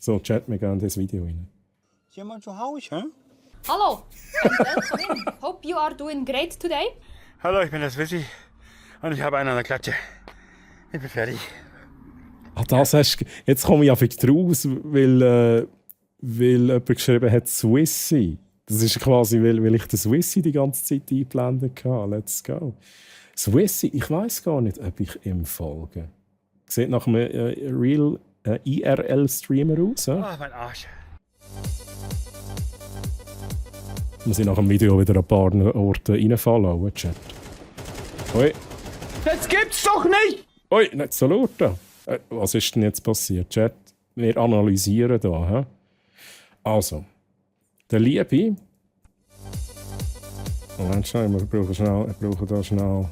So, Chat, wir gehen ins Video rein. Ist jemand zu Hause, hä? Hallo, and welcome in. Hope you are doing great today. Hallo, ich bin das Wissi und ich habe einen an der Klatsche. Ich bin fertig. Ah, das hast du... Jetzt komme ich auf raus, weil jemand geschrieben hat Swissy. Das ist quasi, weil ich den Swissy die ganze Zeit eingeblendet habe. Let's go. Swissy, ich weiß gar nicht, ob ich ihm folge. Sieht nach einem Real IRL-Streamer aus. Oh, mein Arsch. Muss ich nach dem Video wieder an ein paar Orten reinfallen, Chat. Ui. Das gibt's doch nicht! Ui, nicht so laut da. Was ist denn jetzt passiert, Chat? Wir analysieren da. He? Also, der Liebe. Moment schnell, wir brauchen da schnell.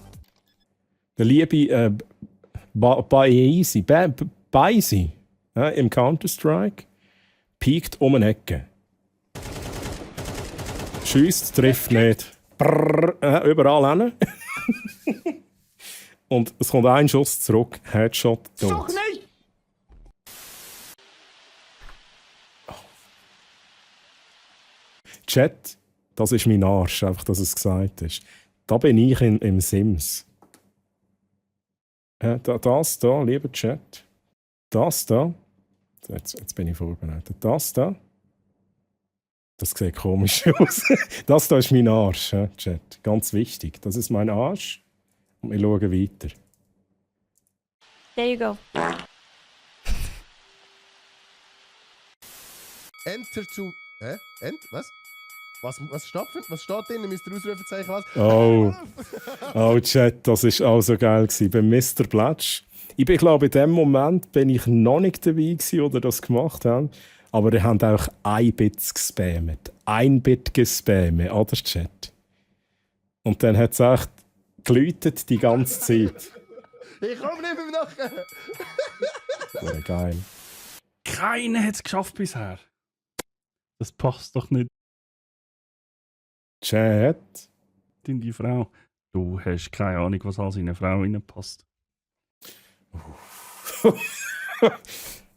Der Liebe Baisi im Counter-Strike piekt um eine Ecke. Schießt, trifft nicht. Brrr, überall hin. Und es kommt ein Schuss zurück. Headshot. Doch nicht! Chat, das ist mein Arsch, einfach, dass es gesagt ist. Da bin ich im Sims. Das da, lieber Chat. Das da. Jetzt bin ich vorbereitet. Das da. Das sieht komisch aus. Das da ist mein Arsch, Chat. Ganz wichtig. Das ist mein Arsch. Und wir schauen weiter. There you go. Enter to... Hä? Was? Was stattfindet? Was steht drin? Mr. Ausrufezeichen was? Oh, Chat, das war auch so geil gewesen. Bei Mr. Blatsch. Ich glaube, in dem Moment bin ich noch nicht dabei gewesen, oder das gemacht haben. Aber die haben auch ein Bit gespammt. Ein Bit gespammt, oder Chat? Und dann hat es echt geläutet die ganze Zeit. Ich komme nicht mehr nachher! Wäre geil. Keiner hat es geschafft bisher. Das passt doch nicht Chat. in die Frau. Du hast keine Ahnung, was alles in eine Frau reinpasst.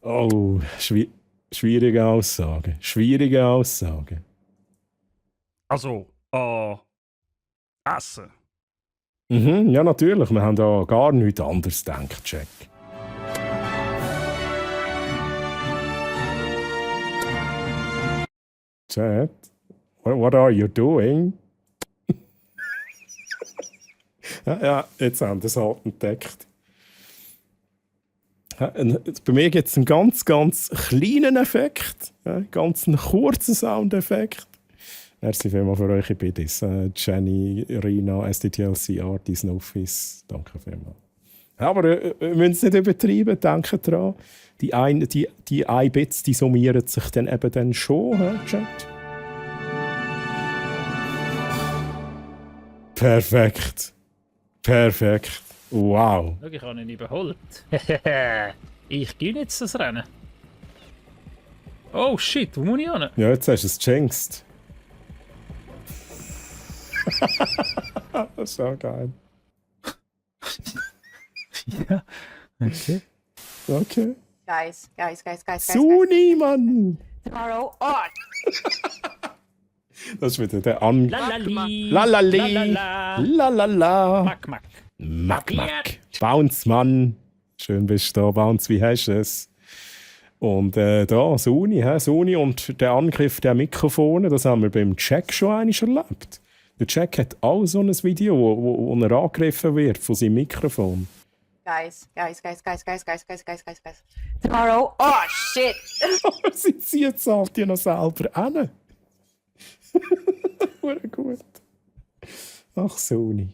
Oh, schwierige Aussage. Schwierige Aussage. Also, Essen. Mhm, ja, natürlich. Wir haben da gar nichts anderes gedacht, Jack. Chat, what are you doing? ja, jetzt haben wir es halt entdeckt. Bei mir gibt es einen ganz, ganz kleinen Effekt. Ganz einen kurzen Soundeffekt. Merci vielmals für eure Biddies. Jenny, Rina, SDTLC, Artis, Nofis. Danke vielmals. Aber wir müssen es nicht übertreiben, denken dran. Die 1 Bits, die summieren sich dann eben dann schon, Chat? Perfekt. Perfekt. Wow. Schau, ich habe ihn überholt. Ich gewinne jetzt das Rennen. Oh shit, wo muss ich hin? Ja, jetzt hast du es gejinxt. Das ist auch geil. Ja, okay. Okay. Guys. Suni, Mann! Tomorrow on. Das ist wieder der An... Lalali. Lalali. Lalala. Lalala. Mack, mack. Mack. Bounce, Mann. Schön bist du da. Bounce, wie hast du es? Und da, Suni und der Angriff der Mikrofone, das haben wir beim Jack schon einmal erlebt. Der Jack hat auch so ein Video, wo er angegriffen wird von seinem Mikrofon. Guys. Tomorrow. Oh shit. Aber sie zieht es halt ja noch selber hin. Gut. Ach, Suni.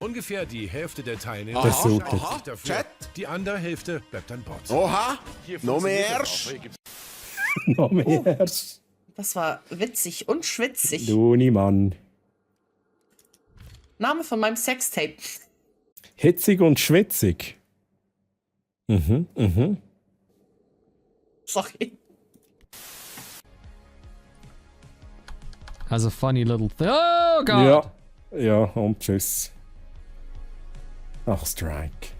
Ungefähr die Hälfte der Teilnehmer Das ist super. entscheidet sich dafür. Chat. Die andere Hälfte bleibt an Bord. Oha! Hier Noch mehr funktioniert Arsch. das auch. Hier gibt's Noch mehr. Das war witzig und schwitzig. Suni, Mann. Name von meinem Sextape. Hitzig und schwitzig. Sorry. Has a funny little thing. Oh god! Ja, und tschüss. Ach, Strike.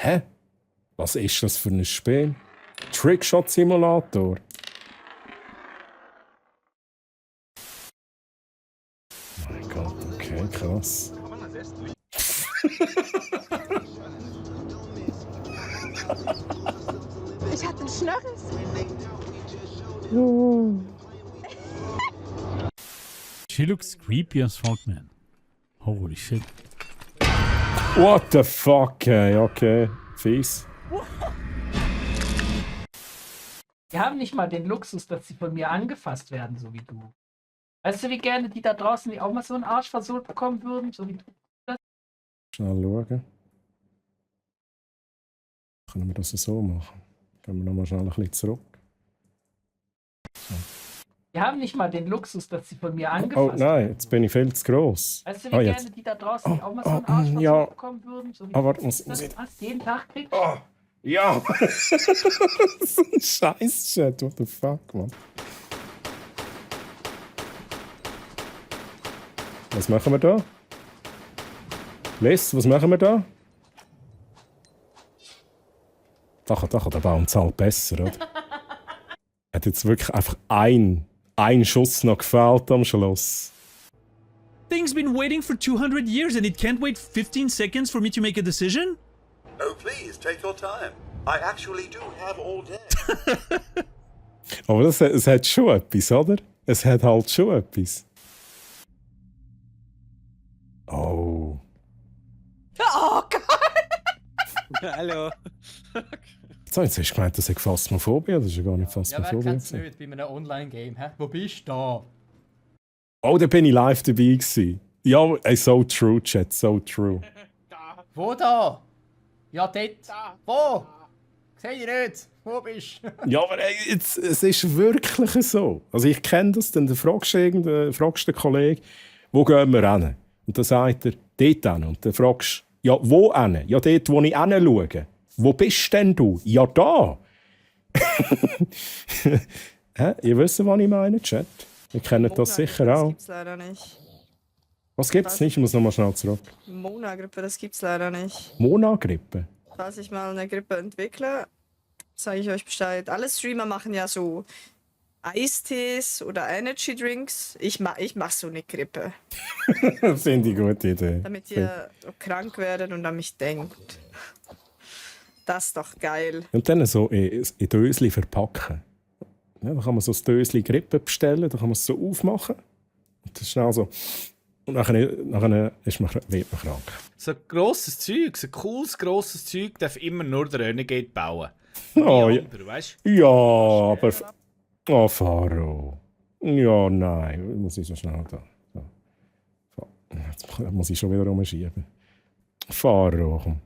Hä? Was ist das für ein Spiel? Trickshot Simulator. Mein Gott, okay, krass. Ich hatte einen Schnörres. She looks creepy as fuck, man. Holy shit. What the fuck, ey, okay. Fies. Die haben nicht mal den Luxus, dass sie von mir angefasst werden, so wie du. Weißt du, wie gerne die da draußen die auch mal so einen Arsch versohlt bekommen würden, so wie du? Schnell schauen. Können wir das so machen? Gehen wir nochmal schnell ein bisschen zurück. Die haben nicht mal den Luxus, dass sie von mir angefasst Oh werden. nein, jetzt bin ich viel zu gross. Weißt du, wie gerne die da draußen die auch mal so einen Arsch versohlt ja. bekommen würden, so wie Aber du? muss Das ich... was jeden Tag kriegst? Oh, ja! So ein Scheiß-Chat, what the fuck, man. Was machen wir da? Les, was machen wir da? Da kann der Baum zahlt besser, oder? Hat jetzt wirklich einfach ein Schuss noch gefehlt am Schluss. Thing's been waiting for 200 years and it can't wait 15 seconds for me to make a decision? Oh, please, take your time. I actually do have all day. Aber es hat schon etwas, oder? Es hat halt schon etwas. Oh. Oh Gott! Hallo. So, jetzt hast du gemeint, das ist Phasmophobia. Das ist ja gar nicht Phasmophobia. Ja, wer kennt's nicht bei einem Online-Game, hä? Wo bist du da? Oh, da bin ich live dabei gewesen. Ja, ey, so true, Chat, so true. Wo da? Ja, dort. Da. Wo? Sehe ich nicht. Wo bist du? Ja, aber ey, jetzt, es ist wirklich so. Also ich kenne das, dann fragst du den Kollegen, wo gehen wir hin? Und dann sagt er, dort hin. Und dann fragst du, ja, wo hin? Ja, dort, wo ich hinschaue. Wo bist denn du? Ja, da! Hä? Ihr wisst, was ich meine, Chat? Ihr kennt das sicher auch. Das gibt's leider nicht. Was gibt's nicht? Ich muss nochmal schnell zurück. Mona-Grippe, das gibt's leider nicht. Mona-Grippe? Falls ich mal eine Grippe entwickle, sage ich euch Bescheid. Alle Streamer machen ja so Eistees oder Energy Drinks. Ich mach so eine Grippe. Finde ich eine gute Idee. Damit ihr krank werdet und an mich denkt. Das ist doch geil. Und dann so in Dösli verpacken. Ja, da kann man so ein Dösli Grippe bestellen, da kann man es so aufmachen. Und das ist schnell so. Und nachher wird man krank. So ein grosses Zeug, so ein cooles, grosses Zeug darf immer nur der Renegade bauen. Oh, ja. Andere, weißt? Ja, aber... Oh, Faro. Ja, nein. Muss ich so schnell da. So. Jetzt muss ich schon wieder rumschieben. Faro, komm.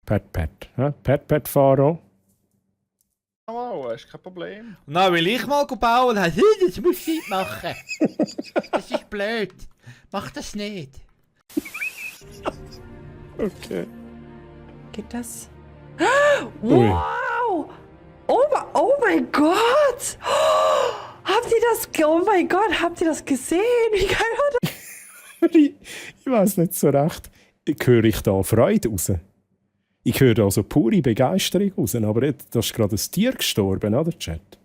Pet. Pet, Faro. Oh, ist kein Problem. Und dann will ich mal bauen und heißt, das muss ich nicht machen. Das ist blöd. Mach das nicht. Okay. Geht das? Ui. Wow! Oh mein Gott! Habt ihr das? Oh mein Gott, habt ihr das gesehen? Wie geil war das? Ich weiß nicht so recht. Höre ich da Freude raus? Ich höre da so pure Begeisterung raus, aber jetzt, da ist gerade ein Tier gestorben, oder, Chat?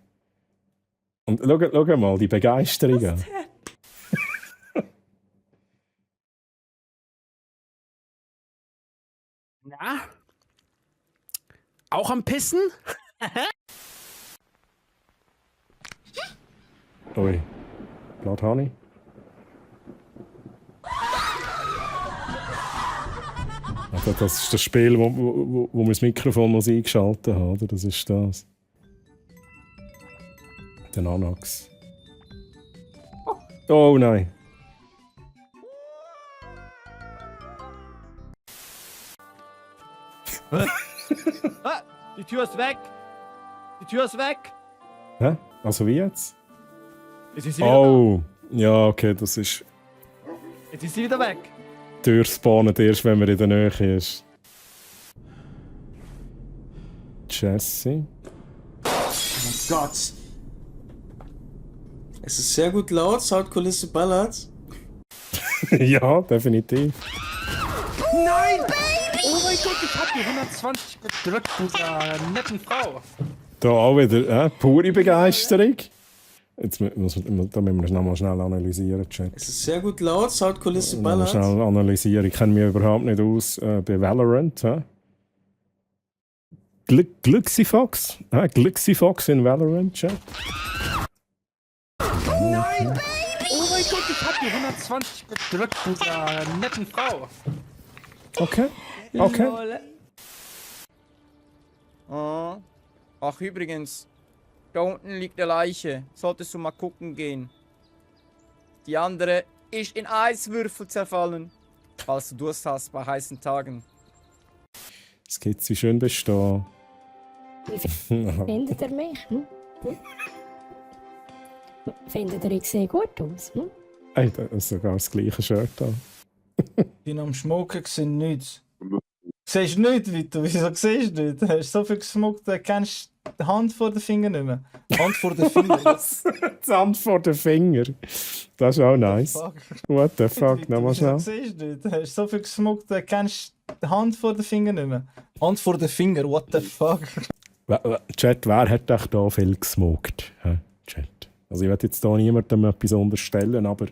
Und schau mal die Begeisterung an. Na? Auch am Pissen? Ui. Blood Honey. Also das ist das Spiel, wo man das Mikrofon muss eingeschaltet haben, oder? Das ist das. Der Nanox. Oh nein. Die Tür ist weg! Die Tür ist weg! Hä? Also wie jetzt? Jetzt ist sie wieder Oh, ja, okay, das ist... da. Jetzt ist sie wieder weg! Die Tür spawnen erst, wenn man in der Nähe ist. Jesse. Oh mein Gott. Es ist sehr gut laut, Soundkulisse ballert. Ja, definitiv. Nein, Baby! mein Gott, ich hab die 120 gedrückt, du netten Frau. Da auch wieder pure Begeisterung. Jetzt müssen wir nochmal schnell analysieren, Chat. Es ist sehr gut laut, Soundkulisse Nochmal ballert. schnell analysieren. Ich kenne mich überhaupt nicht aus bei Valorant. Gluxifox? Gluxifox in Valorant, Chat? Nein, Baby! Oh mein Gott, ich hab die 120 gedrückt, du netten Frau. Okay. Oh. Ach, übrigens, da unten liegt eine Leiche. Solltest du mal gucken gehen. Die andere ist in Eiswürfel zerfallen. Falls du Durst hast bei heißen Tagen. Es geht sie schön bestehen. Findet ihr mich? Findet ihr, ich sehe gut aus? Ey, da ist sogar das gleiche Shirt an. Ich bin am Schmucken, gesehen nichts. Siehst du nicht, Vito? Wieso siehst du nicht? Du hast so viel geschmuckt, du kennst die Hand vor den Finger nicht mehr. Hand vor den Finger. Was? Die Hand vor den Finger. Das ist auch nice. What the fuck? Nochmal schnell. Wieso siehst du nicht? Du hast so viel geschmuckt, du kennst die Hand vor den Finger nicht mehr. Hand vor den Finger, what the fuck? Chat, wer hat euch da viel gesmoked? Chat. Also ich will jetzt hier niemandem etwas unterstellen, aber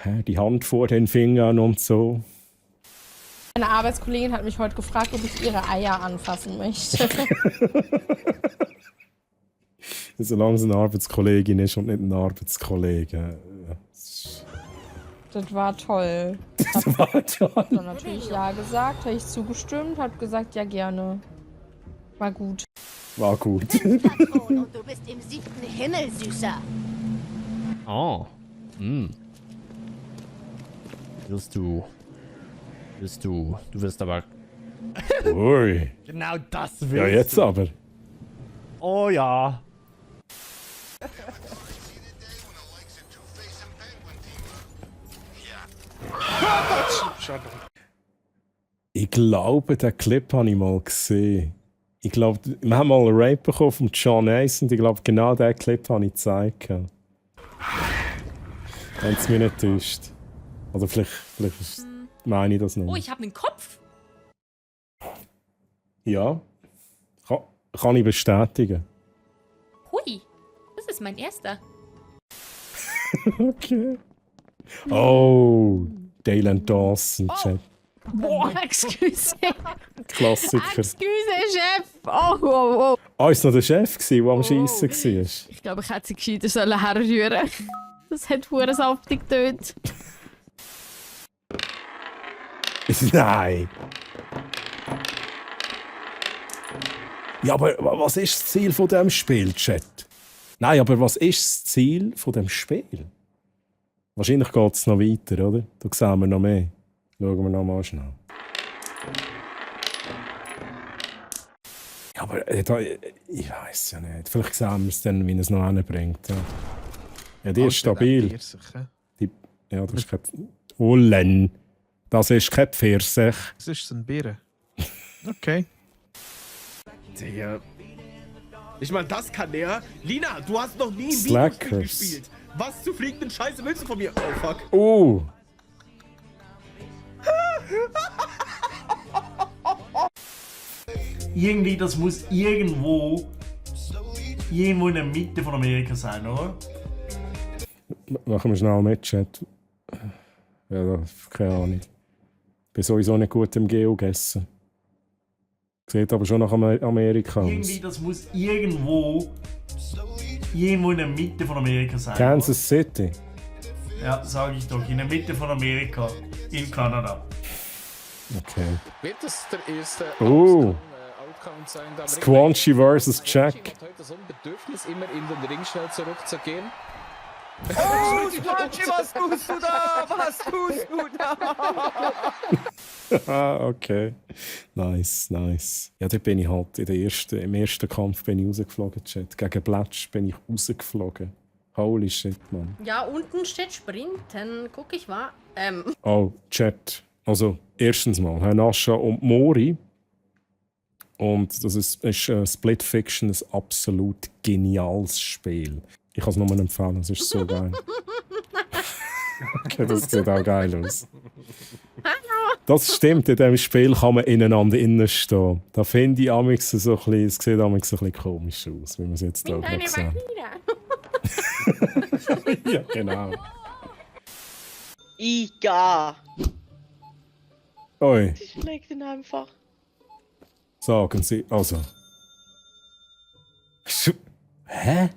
die Hand vor den Fingern und so. Eine Arbeitskollegin hat mich heute gefragt, ob ich ihre Eier anfassen möchte. Solange es eine Arbeitskollegin ist und nicht ein Arbeitskollege. Das war toll. Das war toll. Hat dann natürlich ja gesagt, habe ich zugestimmt, hat gesagt, ja gerne. War gut. War gut. Und du bist im 7. Himmel, Süßer. Oh. Du wirst aber... Ui. Genau das willst du. Ja, jetzt aber. Oh ja. Ich glaube, den Clip habe ich mal gesehen. Ich glaube, wir haben mal einen Rape bekommen von John Ace und ich glaube, genau diesen Clip habe ich gezeigt. Wenn es mich nicht täuscht. Oder vielleicht meine ich das nicht. Oh, ich habe einen Kopf. Ja. Kann ich bestätigen. Hui, das ist mein erster. Okay. Oh, Dale Dawson, Chat. Boah, excuse. Klassiker. Excuse, Chef. Oh. Ah, ist noch der Chef, der am Schiessen war? Ich glaube, ich hätte sie gescheiter herrühren sollen. Das hat verdammt saftig getönt. Nein! Ja, aber was ist das Ziel von diesem Spiel, Chat? Nein, aber was ist das Ziel von diesem Spiel? Wahrscheinlich geht es noch weiter, oder? Da sehen wir noch mehr. Schauen wir noch mal schnell. Ja, aber ich weiß ja nicht. Vielleicht sehen wir es dann, wie er es noch hinbringt. Ja, die ist stabil. Ja, das ist kein... Ullen. Das ist kein Pfirsich. Das ist ein Bier. Okay. Der. Ich meine, das kann der. Lina, du hast noch nie ein Slackers. Videospiel gespielt. Was zu fliegenden Scheiße willst du von mir? Oh, fuck. Oh. Irgendwie, das muss irgendwo in der Mitte von Amerika sein, oder? Machen wir schnell mit, Chat. Ja, keine Ahnung. Ich bin sowieso nicht gut im Geogessen. Sieht aber schon nach Amerika aus. Irgendwie, das muss irgendwo in der Mitte von Amerika sein. Kansas City. Ja, sage ich doch. In der Mitte von Amerika. In Kanada. Okay. Wird das der erste Oh. Outcome sein? Da Squanchy vs. Jack. hat heute so ein Bedürfnis, immer in den Ring schnell zurückzugehen. Oh, Squanchy, was tust du da? Was tust du da? Ah, okay. Nice. Ja, da bin ich halt im ersten Kampf bin ich rausgeflogen, Chat. Gegen Blatsch bin ich rausgeflogen. Holy shit, Mann. Ja, unten steht Sprinten. Guck ich mal. Oh, Chat. Also, erstens mal, Nascha und Mori. Und das ist Split Fiction, ein absolut geniales Spiel. Ich kann es nur empfehlen, es ist so geil. Okay, das sieht auch geil aus. Hallo. Das stimmt, in diesem Spiel kann man ineinander innenstehen. Da finde ich amigs so ein bisschen, es sieht amigs so ein bisschen komisch aus, wie man es jetzt da gerade sieht. Ja, genau. Iga. Oi, Sie schlägt ihn einfach. sagen Sie, also. Hä?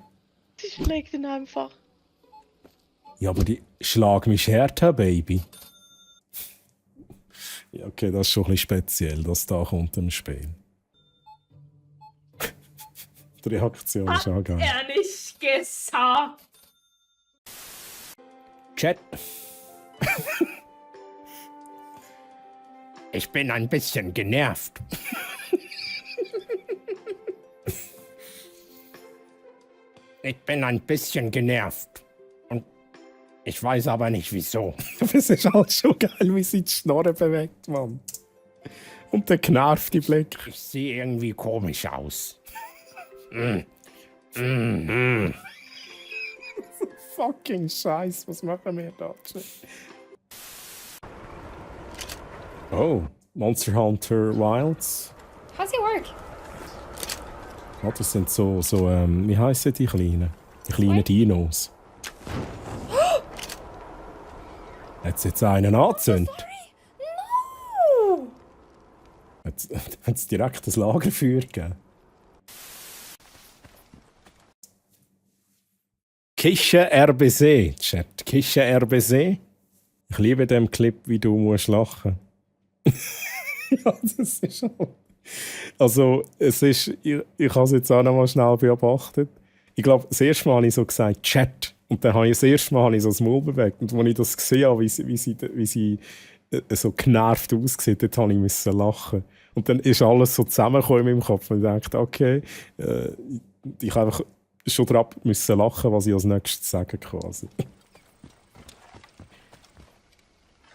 Sie schlägt ihn einfach. Ja, aber die schlag mich härter, Baby. Ja, okay, das ist schon ein bisschen speziell, dass da kommt im Spiel. Die Reaktion ist auch geil. Er nicht gesagt. Chat. Ich bin ein bisschen genervt. Ich bin ein bisschen genervt. Und ich weiß aber nicht wieso. Es ist halt schon geil, wie sie die Schnorre bewegt, Mann. Und der genervte Blick. Ich sehe irgendwie komisch aus. Fucking Scheiß, was machen wir da? Oh, Monster Hunter Wilds. How's it work? Oh, das sind so wie heissen die kleinen? Die kleinen Dinos. Hat's jetzt einen angezündet? No! Hat's direkt das Lagerfeuer gegeben? Kische RBC, Chat. Kische RBC. Ich liebe den Clip, wie du musst lachen. Ja, das ist auch... Also, es ist... Ich habe es jetzt auch noch mal schnell beobachtet. Ich glaube, das erste Mal habe ich so gesagt, Chat. Und dann habe ich das erste Mal so das Maul bewegt. Und als ich das gesehen habe, wie sie so genervt aussieht, dort habe ich lachen. Und dann ist alles so zusammengekommen in meinem Kopf. Und ich dachte, okay, ich habe einfach schon drauf müssen lachen, was ich als nächstes sagen quasi.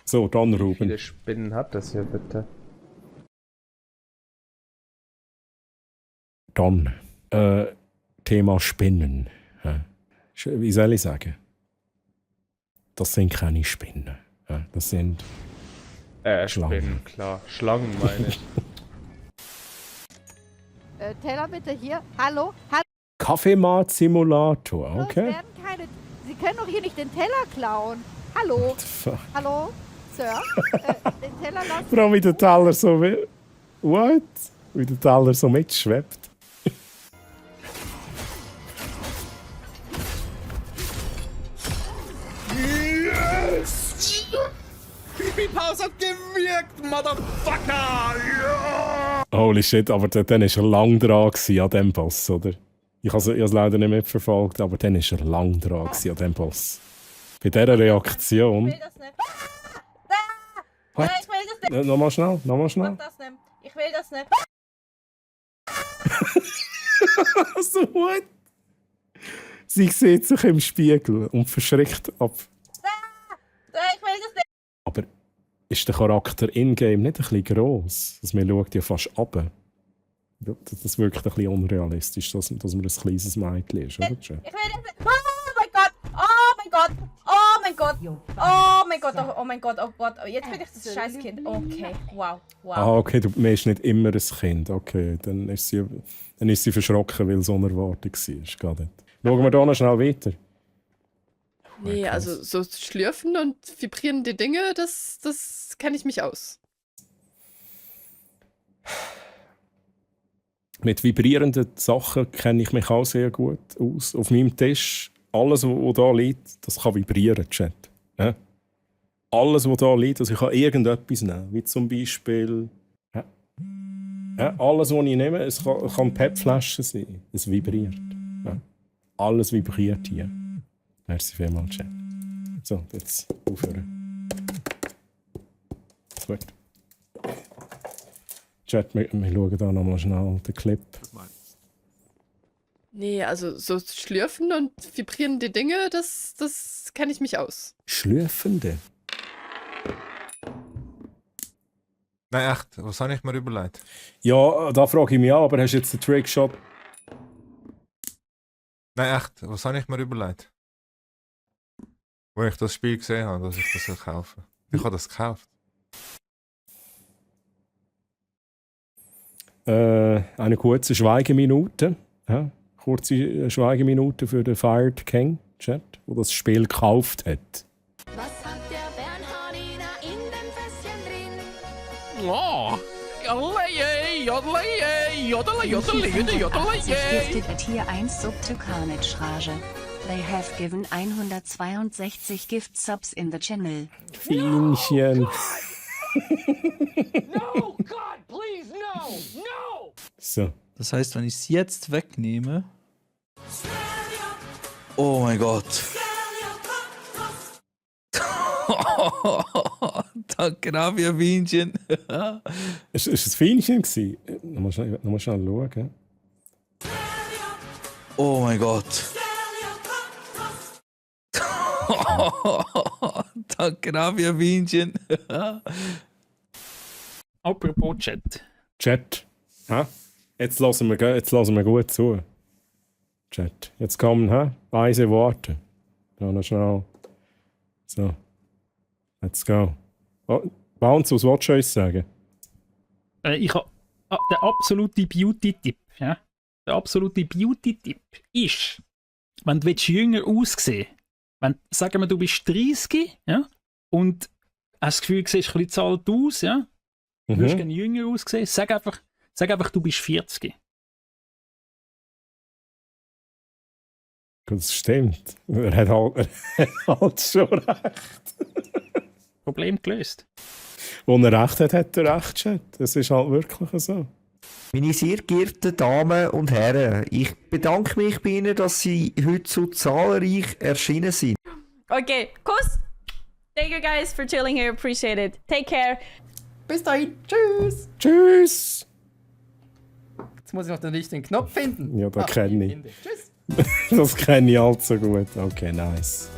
So, dann Ruben. Wie viele Spinnen hat das hier bitte? Dann, Thema Spinnen. Ja. Wie soll ich sagen? Das sind keine Spinnen. Ja, das sind Schlangen. Spinnen, klar. Schlangen meine ich. Teller bitte hier. Hallo? Hallo? Kaffeemat-Simulator, okay. Das werden keine... Sie können doch hier nicht den Teller klauen. Hallo? Hallo? Sir? Den Teller lassen... Vor allem wie der Teller so... What? Wie der Teller so mitschwebt. Yes! Pipi-Pause hat gewirkt, Motherfucker! Ja! Holy shit, aber dann war er lang dran an diesem Boss, oder? Ich habe es leider nicht mitverfolgt, aber dann war er lang dran an diesem Boss. Bei dieser Reaktion... Ich will das nicht. What? Ich will das nicht. Nochmal schnell, nochmal schnell. Mach das nicht. Ich will das nicht. So what? Sie sieht sich im Spiegel und verschreckt ab. Ich will das nicht. Aber ist der Charakter in-game nicht ein bisschen gross? Also man schaut ja fast runter. Das wirkt ein bisschen unrealistisch, dass man ein kleines Mädchen ist, oder? Ich will das nicht. Oh mein Gott! Oh mein Gott! Oh mein Gott! Oh mein Gott! Oh mein Gott! Oh Gott! Jetzt bin ich das Scheißkind. Okay. Wow. Wow. Ah, okay, du bist nicht immer ein Kind. Okay, dann ist sie verschrocken, weil es unerwartet war. Gar nicht. Schauen wir da noch schnell weiter. Nee, also so schlürfen und vibrierende Dinge, das kenne ich mich aus. Mit vibrierenden Sachen kenne ich mich auch sehr gut aus. Auf meinem Tisch, alles, was da liegt, das kann vibrieren, Chat. Ja? Alles, was da liegt, also ich kann irgendetwas nehmen. Wie zum Beispiel... Ja, alles, was ich nehme, es kann PET-Flaschen sein. Es vibriert. Ja. Alles vibriert hier. Merci vielmals, Chat. So, jetzt aufhören. Gut. Chat, wir schauen da nochmal schnell den Clip. Nee, also so schlürfen und vibrierende Dinge, das kenne ich mich aus. Schlürfende? Nein, echt, was habe ich mir überlegt? Ja, da frage ich mich auch, aber hast du jetzt den Trickshot? Nein, echt, was habe ich mir überlegt? Wo ich das Spiel gesehen habe, dass ich das kaufen soll. Ich habe das gekauft. eine kurze Schweigeminute. Ja? Kurze Schweigeminute für den Fired King Chat, der das Spiel gekauft hat. Was hat der Bernhardiner in dem Fässchen drin? Oh, Gifted at Tier 1 Subtukanage Rage. They have given 162 Gift Subs in the channel. Fienchen. No, God, please, no! No! So. Das heißt, wenn ich es jetzt wegnehme. Oh mein Gott. Danke, Navia Bienchen. Ist es ein Fienchen gewesen? Nochmal schnell schauen. Oh mein Gott. Danke, Navia Bienchen. Apropos Chat. Chat. Ha? Jetzt lassen wir gut zu. Chat. Jetzt kommen weise Worte. Ja, noch schnell. So. Let's go. Oh, Bounce, was wolltest du uns sagen? Ich habe den absoluten Beauty-Tipp. Ja? Der absolute Beauty-Tipp ist, wenn du jünger aussehen willst, sagen wir, du bist 30, ja, und hast das Gefühl, du siehst ein bisschen zu alt aus, ja, du würdest gerne jünger aussehen, sag einfach, du bist 40. Das stimmt. Er hat halt schon recht. Problem gelöst. Wo er recht hat, hat er recht, Chat. Das ist halt wirklich so. Meine sehr geehrten Damen und Herren, ich bedanke mich bei Ihnen, dass Sie heute so zahlreich erschienen sind. Okay, Kuss. Thank you guys for chilling here. Appreciate it. Take care. Bis dahin. Tschüss. Tschüss. Jetzt muss ich noch den richtigen Knopf finden. Ja, das kenne ich. Tschüss. Das kenne ich allzu gut. Okay, nice.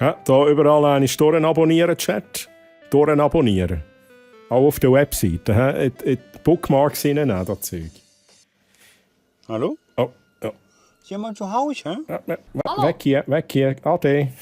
Ja, da überall eine Storen abonnieren, Chat. Storen abonnieren. Auch auf der Webseite. In die Bookmarks hineinnehmen, das Zeug. Hallo? Oh, ja. Ist jemand zu Hause? Weg hier, Ade.